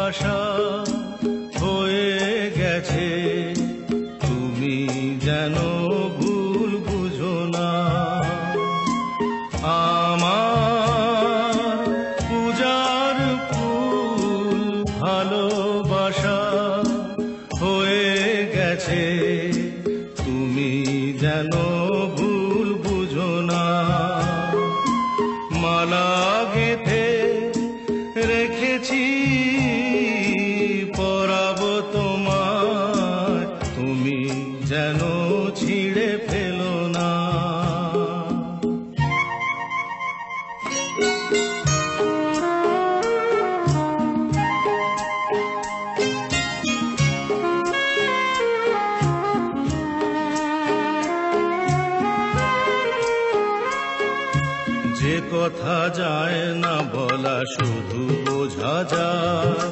ভালোবাসা হয়ে গেছে, তুমি যেন ভুল বুঝো না। আমার পূজার ফুল ভালোবাসা হয়ে গেছে, তুমি যেন ভুল বুঝো না। মালা গেঁথে রেখেছি পরাবো তোমায়, তুমি যেন ছিঁড়ে ফেলো না। যে কথা যায় না বলা শুধু বোঝা যায়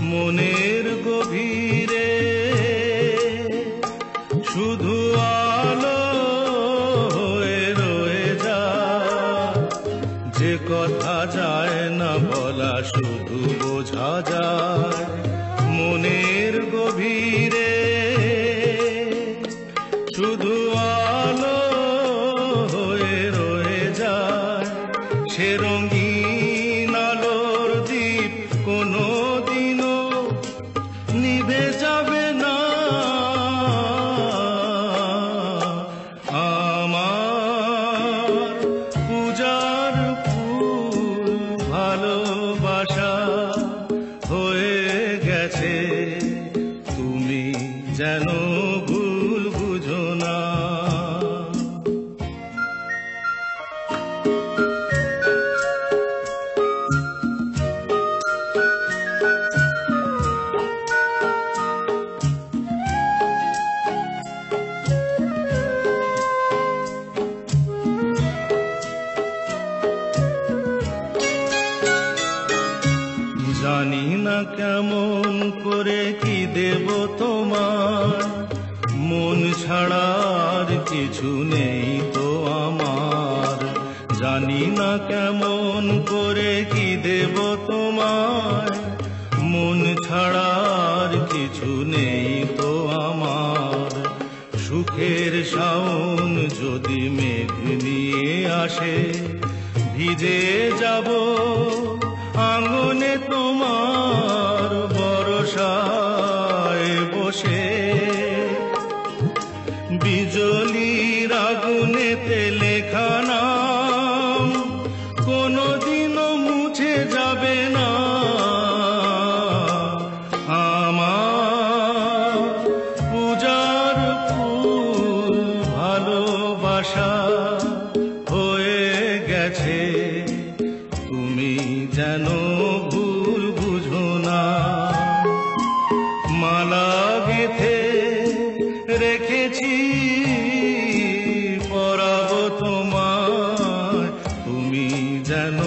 মনের গভীরে, শুধু আলো হয়ে রয়ে যায়। যে কথা যায় না বলা শুধু বোঝা যায় মনের গভীরে, শুধু আলো সে রঙিন আলোর দ্বীপ কোনো দিনও নিভে যাবে না। আমার পূজার ফুল ভালোবাসা হয়ে গেছে, তুমি যেন ভুল বুঝো না। জানি না কেমন করে কি দেব তোমার, মন ছাড়ার কিছু নেই তো আমার। জানি না কেমন করে কি দেব তোমার, মন ছাড়ার কিছু নেই তো আমার। সুখের শাওন যদি মেঘ নিয়ে আসে, ভিজে যাব আঙ্গনে তোমার বরসায় বসে। বিজলির আগুনেতে লেখা নাম কোনোদিনও মুছে যাবে না। আমার পূজার ফুল ভালোবাসা হয়ে গেছে, তুমি যেন ভুল বুঝো না। মালা গেঁথে রেখেছি পরাবো তোমায়, তুমি যেন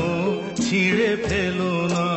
ছিঁড়ে ফেলো না।